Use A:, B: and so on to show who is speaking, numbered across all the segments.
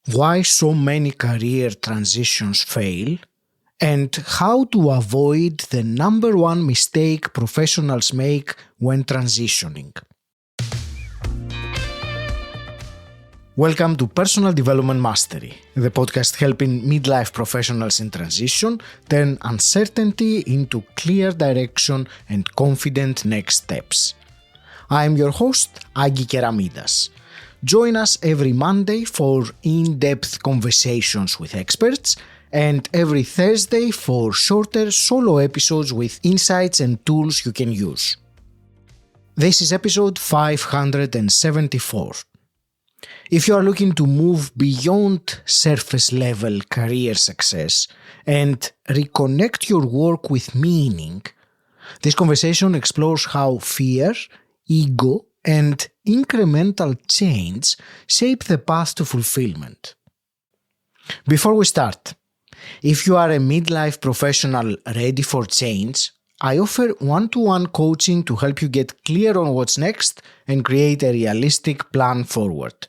A: why so many career transitions fail, and how to avoid the number one mistake professionals make when transitioning. Welcome to Personal Development Mastery, the podcast helping midlife professionals in transition turn uncertainty into clear direction and confident next steps. I am your host, Agi Keramidas. Join us every Monday for in-depth conversations with experts and every Thursday for shorter solo episodes with insights and tools you can use. This is episode 574. If you are looking to move beyond surface-level career success and reconnect your work with meaning, this conversation explores how fear, ego, and incremental change shape the path to fulfillment. Before we start, if you are a midlife professional ready for change, I offer one-to-one coaching to help you get clear on what's next and create a realistic plan forward.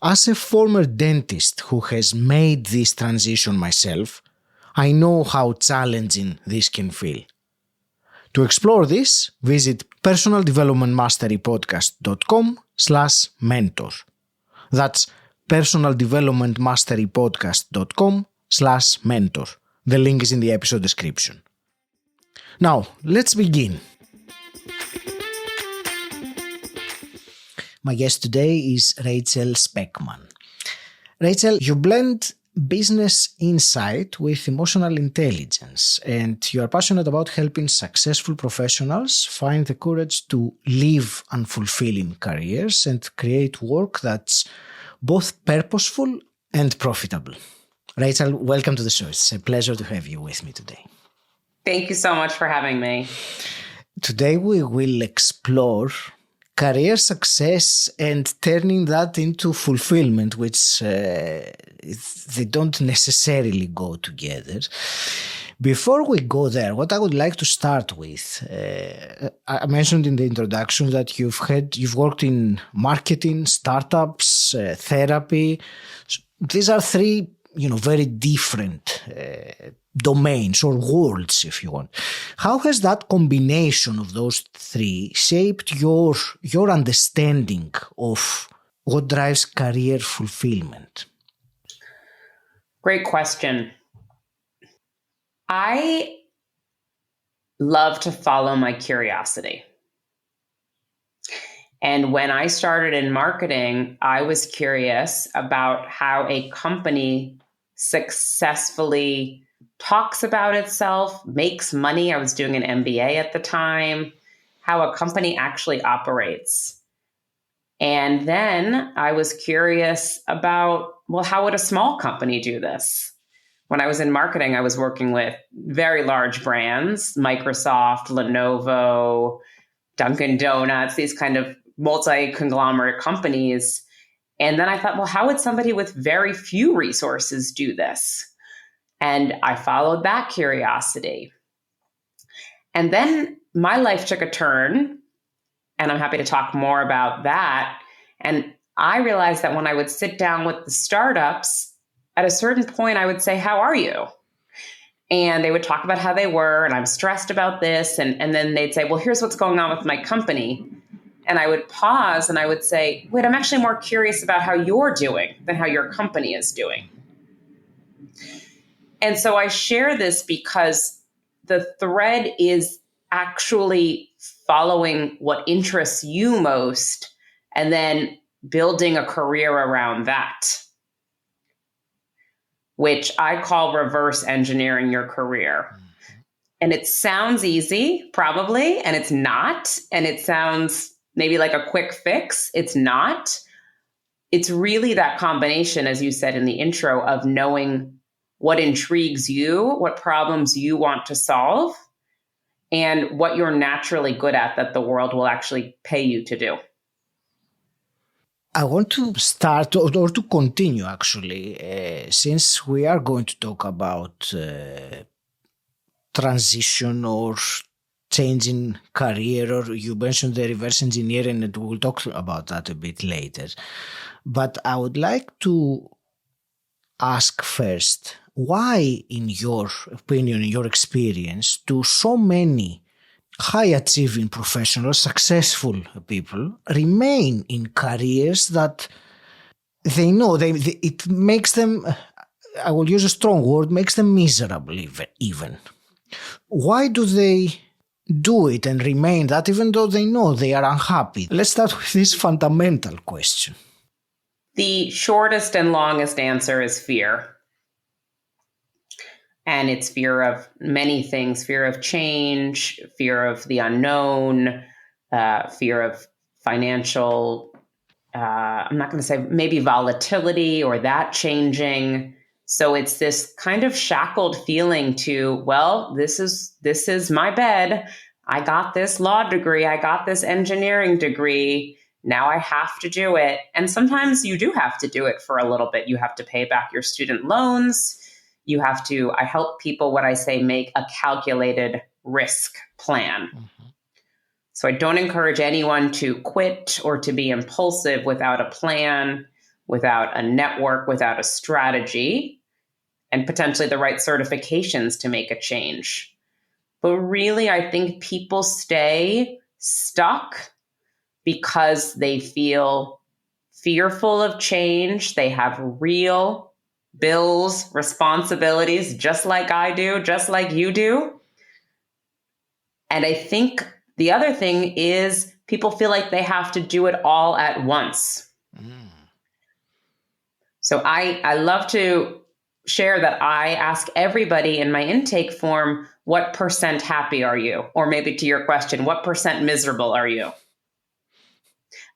A: As a former dentist who has made this transition myself, I know how challenging this can feel. To explore this, visit personaldevelopmentmasterypodcast.com/mentor. That's personaldevelopmentmasterypodcast.com/mentor. The link is in the episode description. Now, let's begin. My guest today is Rachel Speckman. Rachel, you blend business insight with emotional intelligence, and you are passionate about helping successful professionals find the courage to live unfulfilling careers and create work that's both purposeful and profitable. Rachel, welcome to the show. It's a pleasure to have you with me today.
B: Thank you so much for having me.
A: Today we will explore career success and turning that into fulfillment, which they don't necessarily go together. Before we go there, what I would like to start with, I mentioned in the introduction that you've worked in marketing, startups, therapy. These are three, very different domains or worlds, if you want. How has that combination of those three shaped your understanding of what drives career fulfillment?
B: Great question. I love to follow my curiosity. And when I started in marketing, I was curious about how a company successfully talks about itself, makes money. I was doing an MBA at the time, how a company actually operates. And then I was curious about, how would a small company do this? When I was in marketing, I was working with very large brands, Microsoft, Lenovo, Dunkin' Donuts, these kind of multi-conglomerate companies. And then I thought, how would somebody with very few resources do this? And I followed that curiosity. And then my life took a turn, and I'm happy to talk more about that. And I realized that when I would sit down with the startups, at a certain point, I would say, how are you? And they would talk about how they were, and I'm stressed about this. And then they'd say, here's what's going on with my company. And I would pause and I would say, wait, I'm actually more curious about how you're doing than how your company is doing. And so I share this because the thread is actually following what interests you most and then building a career around that, which I call reverse engineering your career. And it sounds easy, probably, and it's not. And it sounds maybe like a quick fix. It's not. It's really that combination, as you said in the intro, of knowing what intrigues you, what problems you want to solve, and what you're naturally good at that the world will actually pay you to do.
A: I want to start or to continue, actually, since we are going to talk about transition or changing career, or you mentioned the reverse engineering, and we'll talk about that a bit later. But I would like to ask first, why, in your opinion, in your experience, do so many high-achieving professionals, successful people, remain in careers that they know it makes them, I will use a strong word, makes them miserable even. Why do they do it and remain that even though they know they are unhappy? Let's start with this fundamental question.
B: The shortest and longest answer is fear. And it's fear of many things, fear of change, fear of the unknown, fear of financial, I'm not going to say maybe volatility or that changing. So it's this kind of shackled feeling to, well, this is my bed. I got this law degree. I got this engineering degree. Now I have to do it. And sometimes you do have to do it for a little bit. You have to pay back your student loans. You have to, I help people, what I say, make a calculated risk plan. Mm-hmm. So I don't encourage anyone to quit or to be impulsive without a plan, without a network, without a strategy, and potentially the right certifications to make a change. But really, I think people stay stuck because they feel fearful of change. They have real bills, responsibilities, just like I do, just like you do. And I think the other thing is people feel like they have to do it all at once. Mm. So I love to share that I ask everybody in my intake form, what % happy are you? Or maybe to your question, what % miserable are you?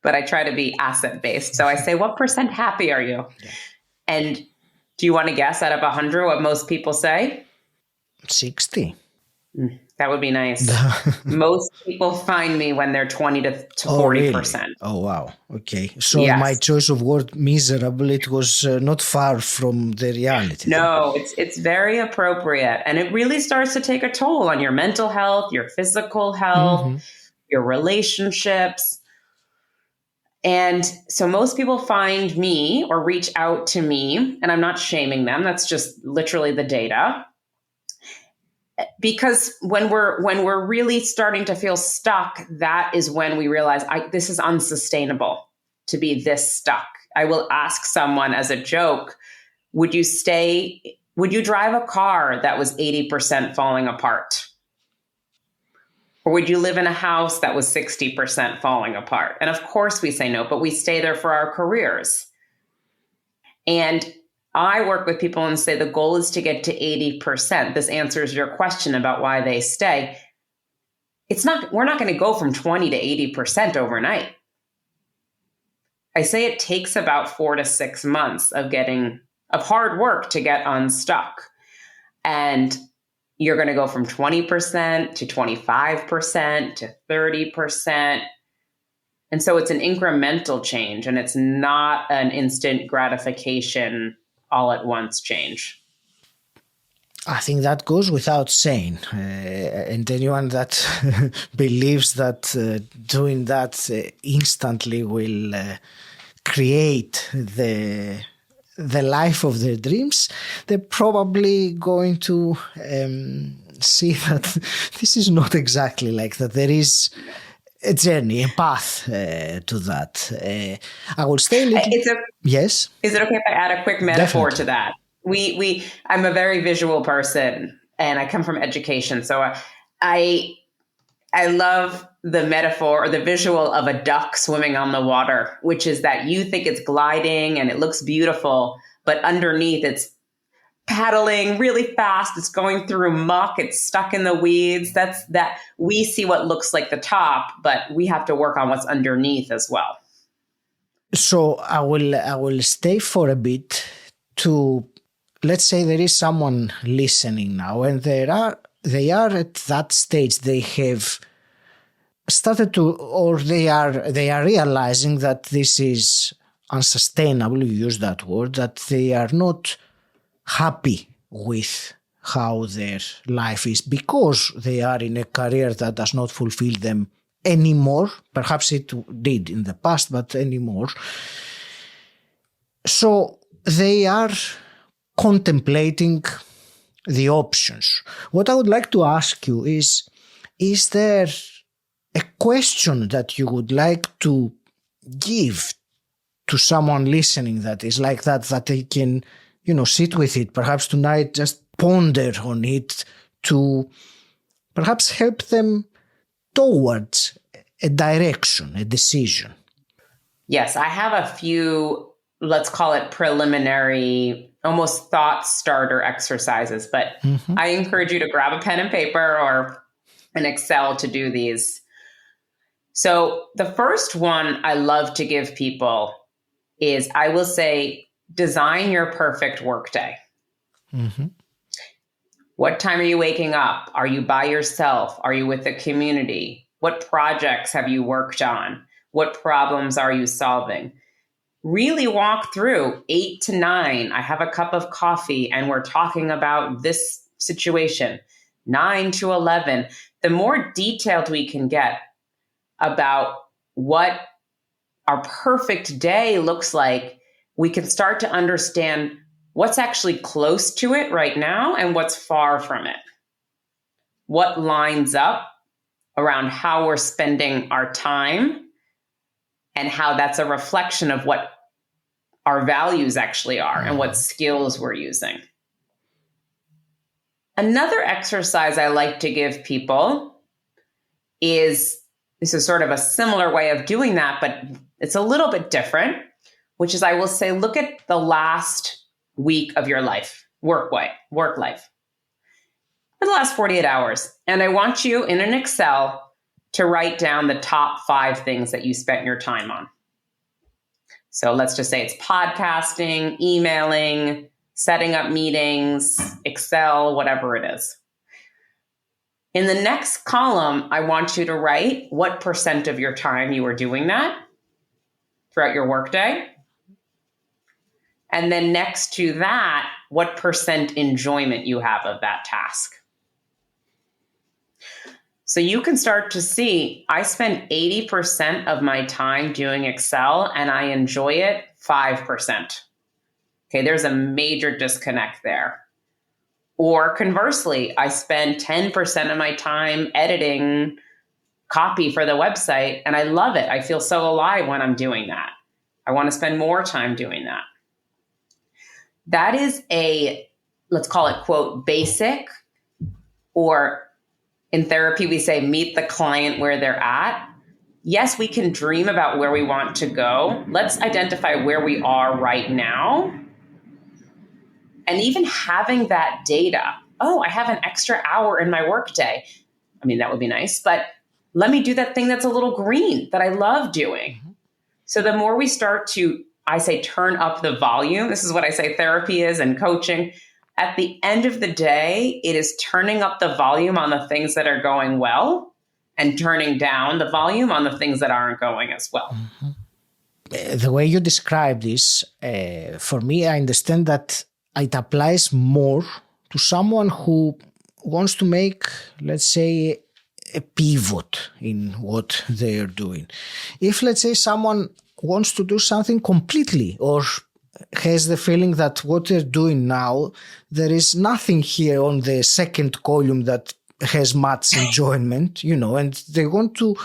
B: But I try to be asset-based. So I say, what % happy are you? Yeah. And do you want to guess out of 100 what most people say?
A: 60.
B: That would be nice. Most people find me when they're 20 to 40%.
A: Really? Oh, wow. Okay. So yes. My choice of word miserable, it was not far from the reality.
B: No, it's very appropriate. And it really starts to take a toll on your mental health, your physical health, mm-hmm. your relationships. And so most people find me or reach out to me, and I'm not shaming them. That's just literally the data. Because when we're really starting to feel stuck, that is when we realize this is unsustainable to be this stuck. I will ask someone as a joke, would you drive a car that was 80% falling apart? Or would you live in a house that was 60% falling apart? And of course we say no, but we stay there for our careers. And I work with people and say the goal is to get to 80%. This answers your question about why they stay. We're not going to go from 20 to 80% overnight. I say it takes about 4 to 6 months of hard work to get unstuck. And you're going to go from 20% to 25% to 30%. And so it's an incremental change, and it's not an instant gratification all at once change.
A: I think that goes without saying. And anyone that believes that doing that instantly will create the life of their dreams, they're probably going to see that this is not exactly like that. There is a journey, a path to that. I will stay a little... Yes?
B: Is it okay if I add a quick metaphor to that? I'm a very visual person, and I come from education. So I love the metaphor or the visual of a duck swimming on the water, which is that you think it's gliding and it looks beautiful, but underneath it's paddling really fast. It's going through muck. It's stuck in the weeds. That we see what looks like the top, but we have to work on what's underneath as well.
A: So I will stay for a bit to, let's say there is someone listening now and they are at that stage. They have started to, or they are realizing that this is unsustainable. You use that word, that they are not happy with how their life is because they are in a career that does not fulfill them anymore. Perhaps it did in the past, but anymore. So they are contemplating the options. What I would like to ask you is there a question that you would like to give to someone listening that is like that they can, sit with it, perhaps tonight, just ponder on it to perhaps help them towards a direction, a decision?
B: Yes, I have a few, let's call it preliminary, almost thought starter exercises, but I encourage you to grab a pen and paper or an Excel to do these. So the first one I love to give people is, I will say, design your perfect workday. What time are you waking up? Are you by yourself? Are you with the community? What projects have you worked on? What problems are you solving? Really walk through 8 to 9. I have a cup of coffee and we're talking about this situation. 9 to 11. The more detailed we can get about what our perfect day looks like, we can start to understand what's actually close to it right now and what's far from it. What lines up around how we're spending our time and how that's a reflection of what our values actually are and what skills we're using. Another exercise I like to give people is, this is sort of a similar way of doing that, but it's a little bit different, which is, I will say, look at the last week of your life, work life, for the last 48 hours. And I want you in an Excel to write down the top 5 things that you spent your time on. So let's just say it's podcasting, emailing, setting up meetings, Excel, whatever it is. In the next column, I want you to write what % of your time you were doing that throughout your workday. And then next to that, what % enjoyment you have of that task. So you can start to see, I spend 80% of my time doing Excel and I enjoy it 5%. Okay, there's a major disconnect there. Or conversely, I spend 10% of my time editing copy for the website and I love it. I feel so alive when I'm doing that. I want to spend more time doing that. That is a, let's call it, quote, basic, or in therapy, we say meet the client where they're at. Yes, we can dream about where we want to go. Let's identify where we are right now. And even having that data, oh, I have an extra hour in my workday. I mean, that would be nice, but let me do that thing that's a little green that I love doing. So the more we start to, I say, turn up the volume, this is what I say therapy is and coaching. At the end of the day, it is turning up the volume on the things that are going well and turning down the volume on the things that aren't going as well.
A: The way you describe this, for me, I understand that it applies more to someone who wants to make, let's say, a pivot in what they're doing. If, let's say, someone wants to do something completely or has the feeling that what they're doing now, there is nothing here on the second column that has much enjoyment, and they want to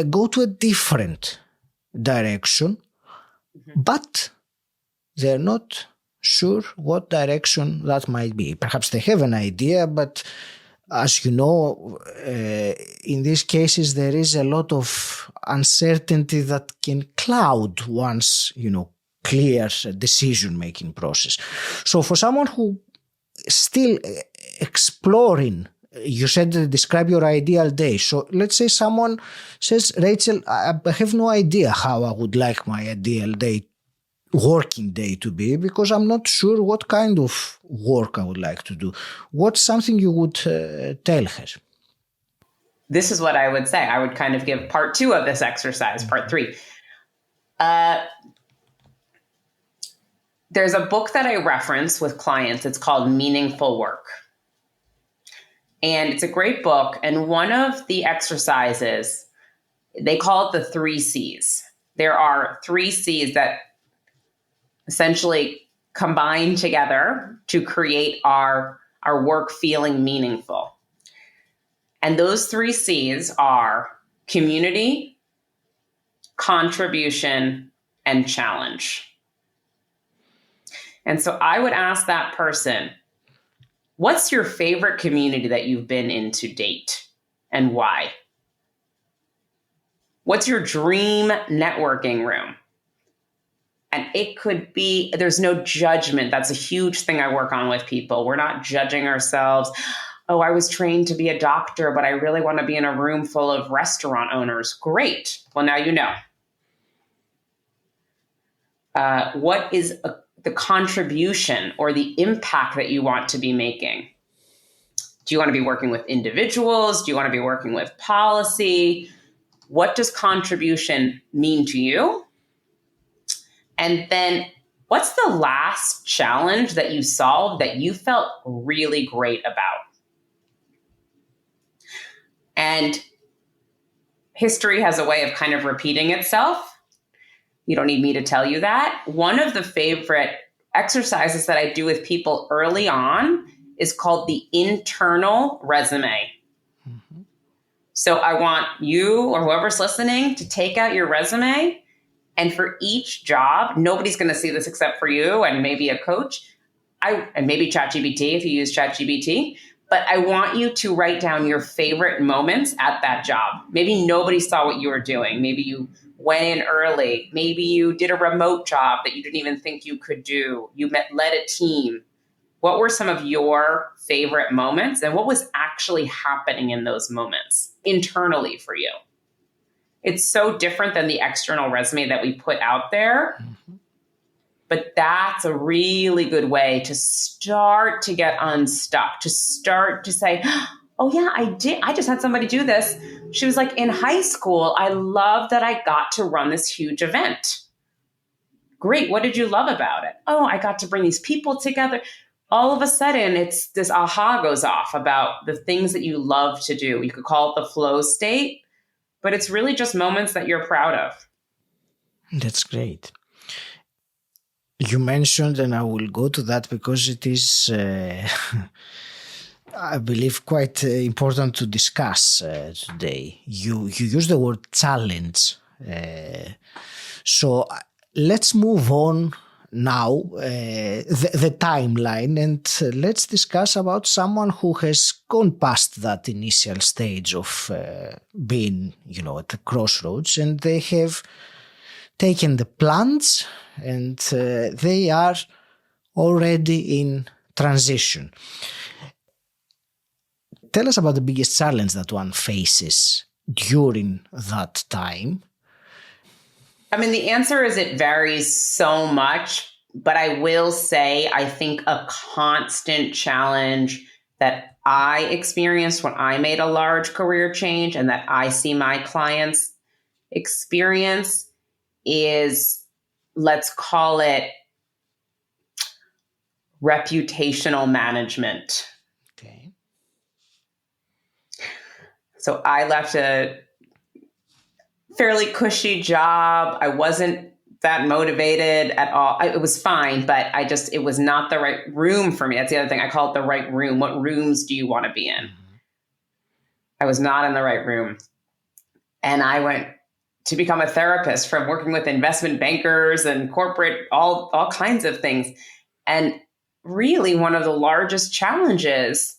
A: go to a different direction, but they're not sure what direction that might be. Perhaps they have an idea, but as you know, in these cases, there is a lot of uncertainty that can cloud one's, clear decision-making process. So for someone who still exploring, you said describe your ideal day. So let's say someone says, Rachel, I have no idea how I would like my ideal day, working day to be, because I'm not sure what kind of work I would like to do. What's something you would tell her?
B: This is what I would say. I would kind of give part 2 of this exercise, part 3. There's a book that I reference with clients. It's called Meaningful Work. And it's a great book. And one of the exercises, they call it the 3 C's. There are 3 C's that essentially combine together to create our work feeling meaningful. And those 3 C's are community, contribution, and challenge. And so I would ask that person, what's your favorite community that you've been in to date and why? What's your dream networking room? And it could be, there's no judgment. That's a huge thing I work on with people. We're not judging ourselves. Oh, I was trained to be a doctor, but I really want to be in a room full of restaurant owners. Great. Well, now you know. What is the contribution or the impact that you want to be making? Do you want to be working with individuals? Do you want to be working with policy? What does contribution mean to you? And then what's the last challenge that you solved that you felt really great about? And history has a way of kind of repeating itself. You don't need me to tell you that. One of the favorite exercises that I do with people early on is called the internal resume. Mm-hmm. So I want you or whoever's listening to take out your resume, and for each job, nobody's going to see this except for you and maybe a coach, and maybe ChatGPT if you use ChatGPT. But I want you to write down your favorite moments at that job. Maybe nobody saw what you were doing. Maybe you went in early. Maybe you did a remote job that you didn't even think you could do. You led a team. What were some of your favorite moments, and what was actually happening in those moments internally for you? It's so different than the external resume that we put out there. Mm-hmm. But that's a really good way to start to get unstuck, to start to say, oh yeah, I did. I just had somebody do this. She was like, in high school, I love that I got to run this huge event. Great. What did you love about it? Oh, I got to bring these people together. All of a sudden, it's this aha goes off about the things that you love to do. You could call it the flow state, but it's really just moments that you're proud of.
A: That's great. You mentioned, and I will go to that because it is, I believe, quite important to discuss today. You use the word challenge. So let's move on now, the timeline, and let's discuss about someone who has gone past that initial stage of being, at the crossroads, and they have taken the plunge, and they are already in transition. Tell us about the biggest challenge that one faces during that time.
B: I mean, the answer is it varies so much, but I will say I think a constant challenge that I experienced when I made a large career change and that I see my clients experience is, let's call it reputational management.
A: Okay.
B: So I left a fairly cushy job. I wasn't that motivated at all. It was fine, but it was not the right room for me. That's the other thing. I call it the right room. What rooms do you want to be in? Mm-hmm. I was not in the right room. And I went to become a therapist from working with investment bankers and corporate, all kinds of things. And really one of the largest challenges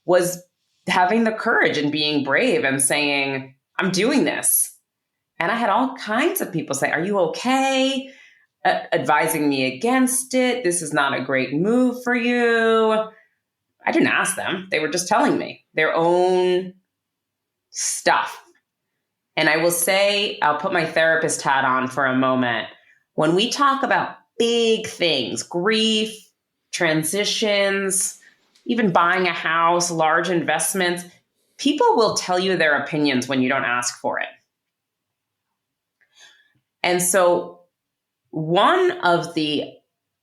B: was having the courage and being brave and saying, I'm doing this. And I had all kinds of people say, are you okay? Advising me against it. This is not a great move for you. I didn't ask them. They were just telling me their own stuff. And I will say, I'll put my therapist hat on for a moment. When we talk about big things, grief, transitions, even buying a house, large investments, people will tell you their opinions when you don't ask for it. And so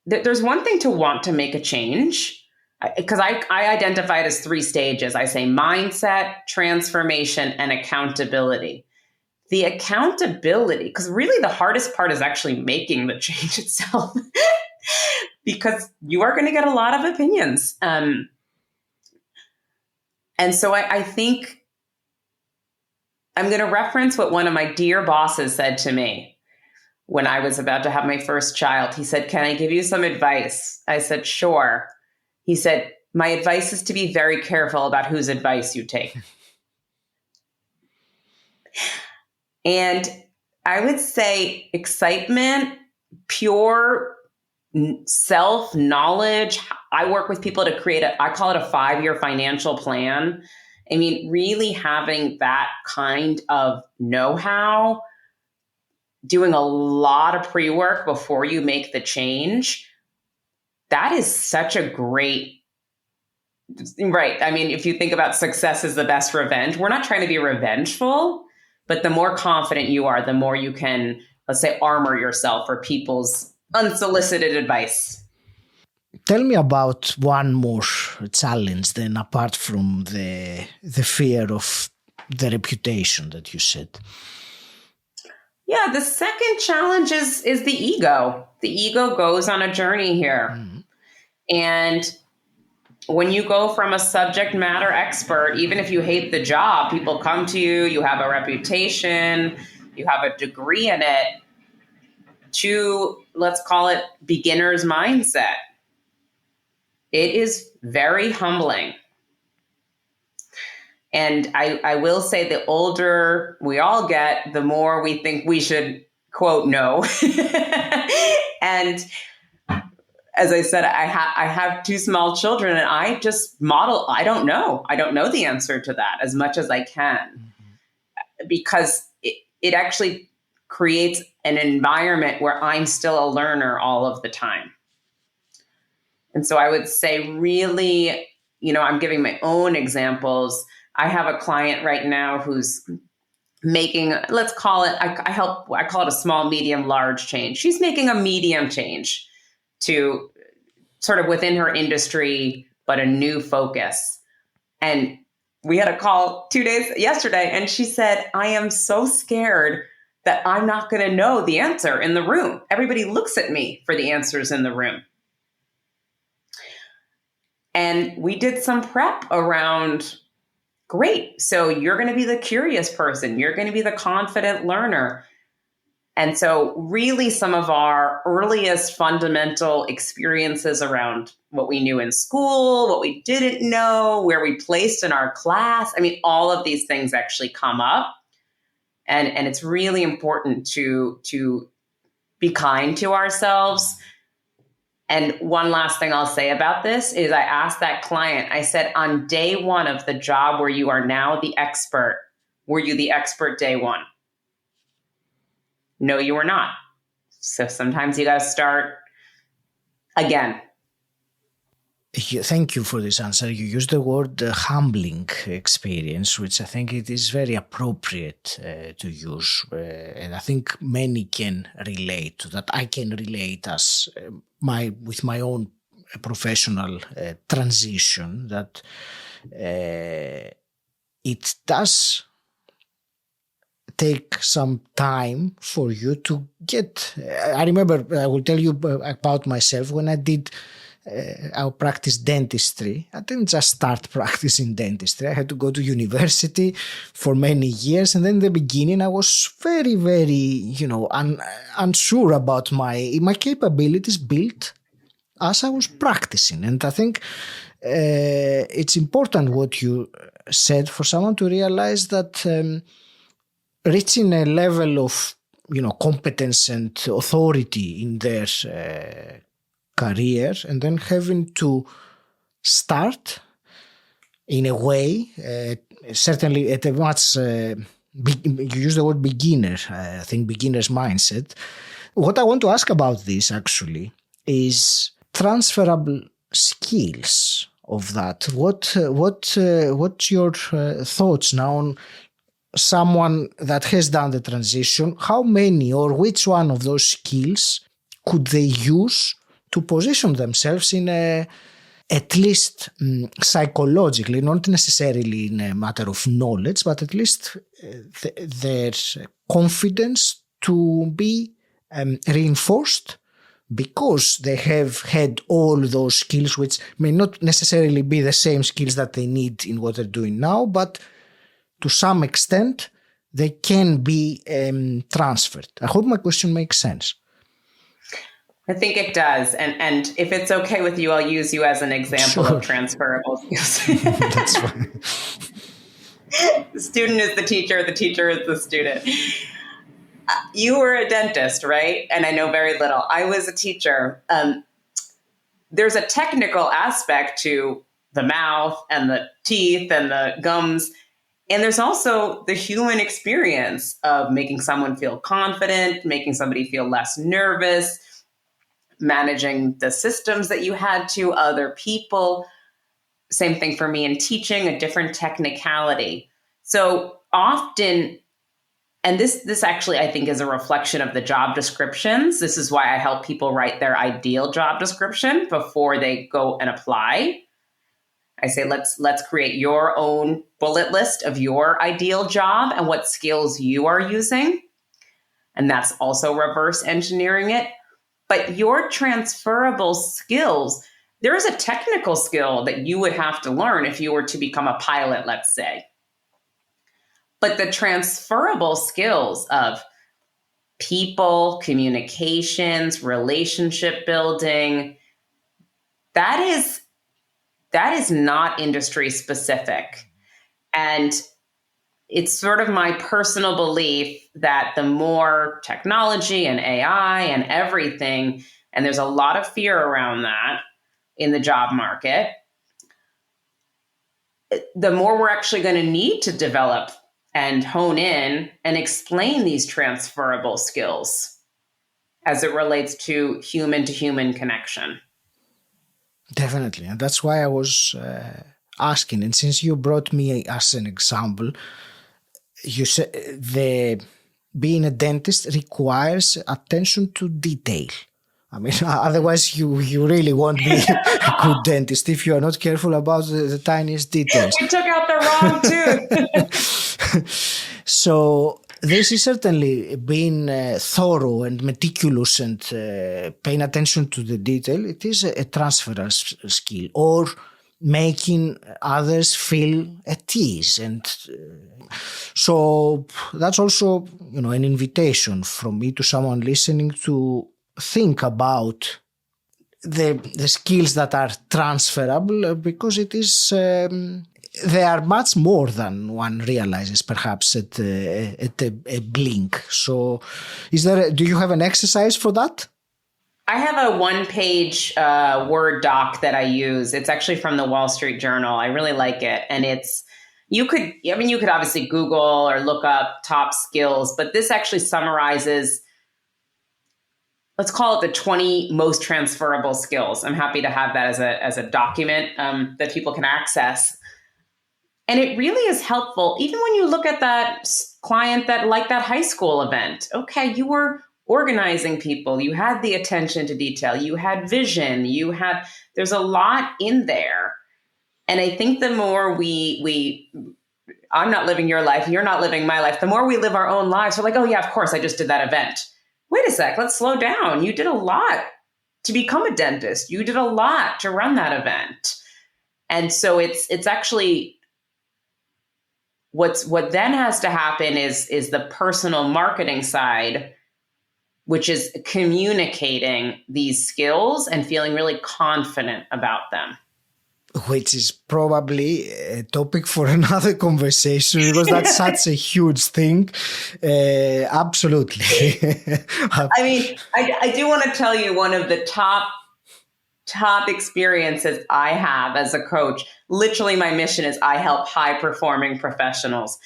B: there's one thing to want to make a change, because I identify it as 3 stages. I say mindset, transformation, and accountability. The accountability, because really the hardest part is actually making the change itself. because you are going to get a lot of opinions. And so I think I'm going to reference what one of my dear bosses said to me when I was about to have my first child. He said, "Can I give you some advice?" I said, "Sure." He said, "My advice is to be very careful about whose advice you take." And I would say excitement, pure self-knowledge. I work with people to create I call it a 5-year financial plan. I mean, really having that kind of know-how, doing a lot of pre-work before you make the change, that is such a great, right. I mean, if you think about success as the best revenge, we're not trying to be revengeful, but the more confident you are, the more you can, let's say, armor yourself for people's unsolicited advice.
A: Tell me about one more challenge then, apart from the fear of the reputation that you said.
B: Yeah, the second challenge is the ego. The ego goes on a journey here. Mm-hmm. And when you go from a subject matter expert, even if you hate the job, people come to you, you have a reputation, you have a degree in it, to, let's call it, beginner's mindset. It is very humbling. And I will say the older we all get, the more we think we should, quote, know. And as I said, I have 2 small children, and I just model, I don't know the answer to that as much as I can. Mm-hmm. Because it actually creates an environment where I'm still a learner all of the time. And so I would say really, I'm giving my own examples. I have a client right now who's making, let's call it, I call it a small, medium, large change. She's making a medium change to sort of within her industry, but a new focus. And we had a call yesterday, and she said, "I am so scared that I'm not going to know the answer in the room. Everybody looks at me for the answers in the room." And we did some prep around, great, so you're going to be the curious person. You're going to be the confident learner. And so really some of our earliest fundamental experiences around what we knew in school, what we didn't know, where we placed in our class, I mean, all of these things actually come up. And it's really important to be kind to ourselves. And one last thing I'll say about this is I asked that client, I said, on day 1 of the job where you are now the expert, were you the expert day 1? No, you were not. So sometimes you got to start again.
A: Thank you for this answer. You used the word humbling experience, which I think it is very appropriate to use. And I think many can relate to that. I can relate as with my own professional transition that it does take some time for you to get. I remember, I will tell you about myself when I did I practiced dentistry. I didn't just start practicing dentistry. I had to go to university for many years. And then in the beginning, I was very, very, unsure about my capabilities built as I was practicing. And I think it's important what you said for someone to realize that reaching a level of, competence and authority in their career, and then having to start in a way, certainly at a much, you use the word beginner, I think beginner's mindset. What I want to ask about this actually is transferable skills of that. What's your thoughts now on someone that has done the transition? How many or which one of those skills could they use to position themselves in at least psychologically, not necessarily in a matter of knowledge, but at least their confidence to be reinforced because they have had all those skills, which may not necessarily be the same skills that they need in what they're doing now, but to some extent, they can be transferred. I hope my question makes sense.
B: I think it does. And if it's okay with you, I'll use you as an example of transferable skills.
A: That's fine.
B: The student is the teacher is the student. You were a dentist, right? And I know very little. I was a teacher. There's a technical aspect to the mouth and the teeth and the gums. And there's also the human experience of making someone feel confident, making somebody feel less nervous, managing the systems that you had to, other people. Same thing for me in teaching, a different technicality. So often, and this actually, I think, is a reflection of the job descriptions. This is why I help people write their ideal job description before they go and apply. I say, let's create your own bullet list of your ideal job and what skills you are using. And that's also reverse engineering it. But your transferable skills, there is a technical skill that you would have to learn if you were to become a pilot, let's say. But the transferable skills of people, communications, relationship building, that is not industry specific. And it's sort of my personal belief that the more technology and AI and everything, and there's a lot of fear around that in the job market, the more we're actually going to need to develop and hone in and explain these transferable skills as it relates to human connection.
A: Definitely. And that's why I was asking. And since you brought me as an example, you said being a dentist requires attention to detail. I mean, otherwise you really won't be a good dentist if you are not careful about the tiniest details.
B: You took out the wrong tooth.
A: So this is certainly being thorough and meticulous and paying attention to the detail. It is a transferable skill, or making others feel at ease. And so that's also, an invitation from me to someone listening to think about the skills that are transferable, because it is they are much more than one realizes, perhaps at a blink. So do you have an exercise for that?
B: I have a one-page Word doc that I use. It's actually from the Wall Street Journal. I really like it. And you could obviously Google or look up top skills, but this actually summarizes, let's call it the 20 most transferable skills. I'm happy to have that as a document that people can access. And it really is helpful, even when you look at that client that liked that high school event. Okay, you were organizing people, you had the attention to detail, you had vision, there's a lot in there. And I think the more I'm not living your life, you're not living my life, the more we live our own lives, we're like, oh yeah, of course, I just did that event. Wait a sec, let's slow down. You did a lot to become a dentist. You did a lot to run that event. And so it's actually, what then has to happen is the personal marketing side, which is communicating these skills and feeling really confident about them.
A: Which is probably a topic for another conversation, because that's such a huge thing. Absolutely.
B: I mean, I do want to tell you one of the top experiences I have as a coach. Literally, my mission is I help high-performing professionals.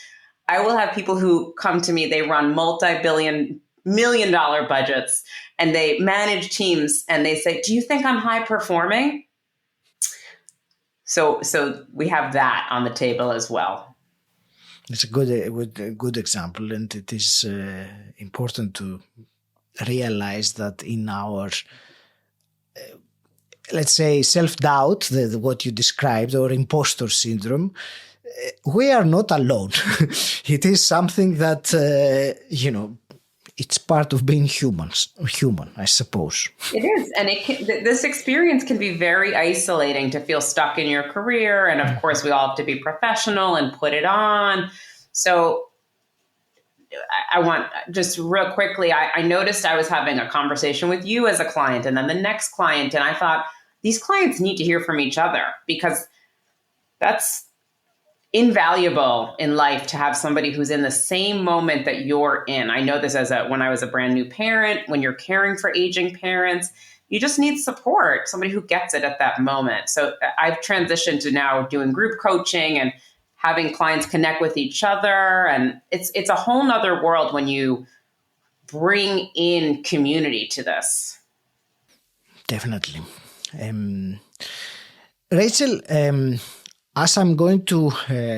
B: I will have people who come to me, they run multi-million-dollar budgets, and they manage teams, and they say, do you think I'm high-performing? So we have that on the table as well.
A: It's a good example, and it is important to realize that in our, let's say, self-doubt, what you described, or imposter syndrome, we are not alone. It is something that, it's part of being human, I suppose.
B: It is. And this experience can be very isolating to feel stuck in your career. And of course, we all have to be professional and put it on. So I want just real quickly, I noticed I was having a conversation with you as a client and then the next client. And I thought, these clients need to hear from each other because that's invaluable in life to have somebody who's in the same moment that you're in. I know this when I was a brand new parent, when you're caring for aging parents, you just need support, somebody who gets it at that moment. So I've transitioned to now doing group coaching and having clients connect with each other. And it's a whole nother world when you bring in community to this.
A: Definitely. Rachel, as I'm going to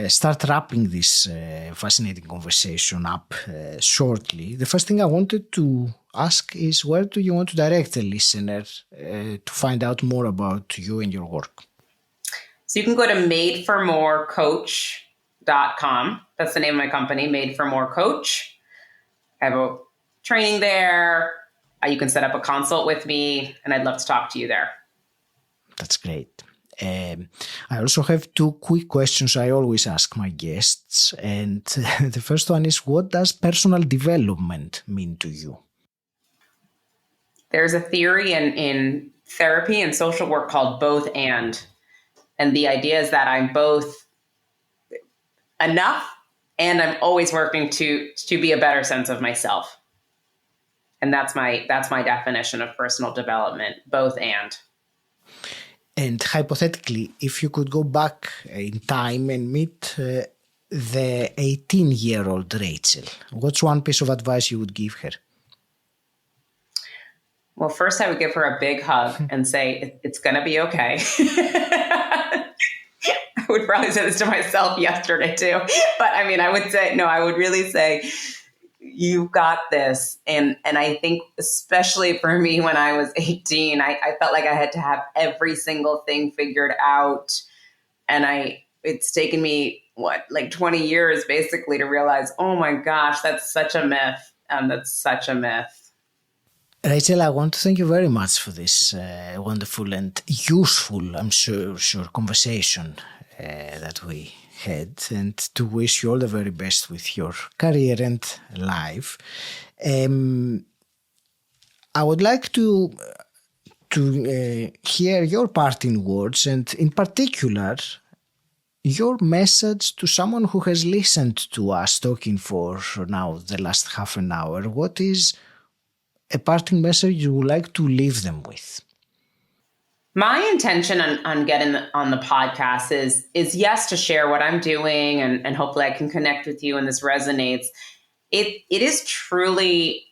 A: start wrapping this fascinating conversation up shortly, the first thing I wanted to ask is, where do you want to direct the listener to find out more about you and your work?
B: So you can go to madeformorecoach.com. That's the name of my company, Made for More Coach. I have a training there. You can set up a consult with me, and I'd love to talk to you there.
A: That's great. I also have two quick questions I always ask my guests. And the first one is, what does personal development mean to you?
B: There's a theory in therapy and social work called both and. And the idea is that I'm both enough and I'm always working to be a better sense of myself. And that's my definition of personal development, both and.
A: And hypothetically, if you could go back in time and meet the 18-year-old Rachel, what's one piece of advice you would give her?
B: Well, first I would give her a big hug and say, it's going to be okay. I would probably say this to myself yesterday too. But I mean, I would really say, you've got this. And I think especially for me when I was 18, I felt like I had to have every single thing figured out. And it's taken me, 20 years basically to realize, oh my gosh, that's such a myth. That's such a myth.
A: Rachel, I want to thank you very much for this wonderful and useful, I'm sure conversation that we had, and to wish you all the very best with your career and life. I would like to hear your parting words, and in particular, your message to someone who has listened to us talking for now the last half an hour. What is a parting message you would like to leave them with?
B: My intention on getting on the podcast is yes, to share what I'm doing and hopefully I can connect with you and this resonates. It is truly,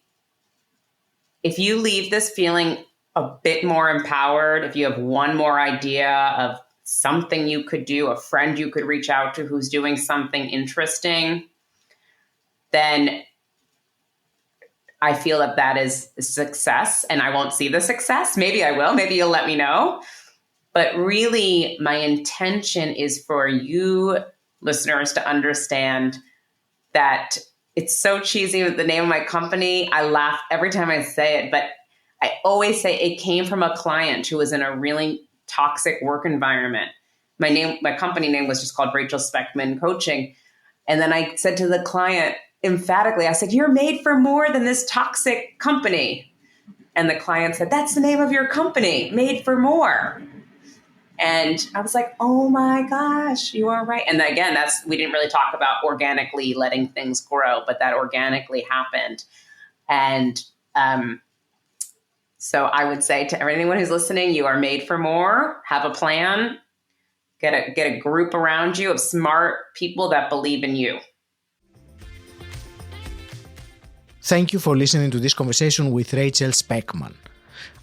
B: if you leave this feeling a bit more empowered, if you have one more idea of something you could do, a friend you could reach out to who's doing something interesting, then I feel that is success, and I won't see the success. Maybe I will. Maybe you'll let me know. But really, my intention is for you listeners to understand that it's so cheesy with the name of my company. I laugh every time I say it, but I always say it came from a client who was in a really toxic work environment. My company name was just called Rachel Speckman Coaching. And then I said to the client, emphatically, I said, you're made for more than this toxic company. And the client said, that's the name of your company, Made for More. And I was like, oh my gosh, you are right. And again, we didn't really talk about organically letting things grow, but that organically happened. And so I would say to everyone who's listening, you are made for more. Have a plan. Get a group around you of smart people that believe in you.
A: Thank you for listening to this conversation with Rachel Speckman.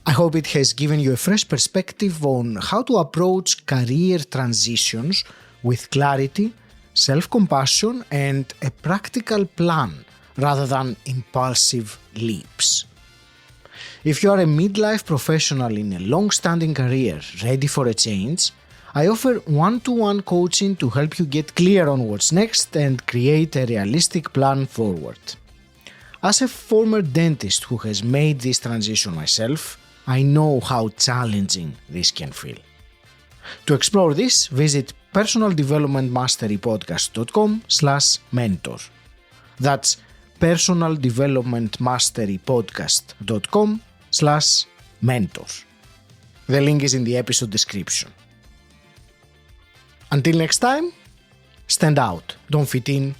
A: I hope it has given you a fresh perspective on how to approach career transitions with clarity, self-compassion, and a practical plan rather than impulsive leaps. If you are a midlife professional in a long-standing career ready for a change, I offer one-to-one coaching to help you get clear on what's next and create a realistic plan forward. As a former dentist who has made this transition myself, I know how challenging this can feel. To explore this, visit personaldevelopmentmasterypodcast.com/mentor. That's personaldevelopmentmasterypodcast.com/mentor. The link is in the episode description. Until next time, stand out, don't fit in,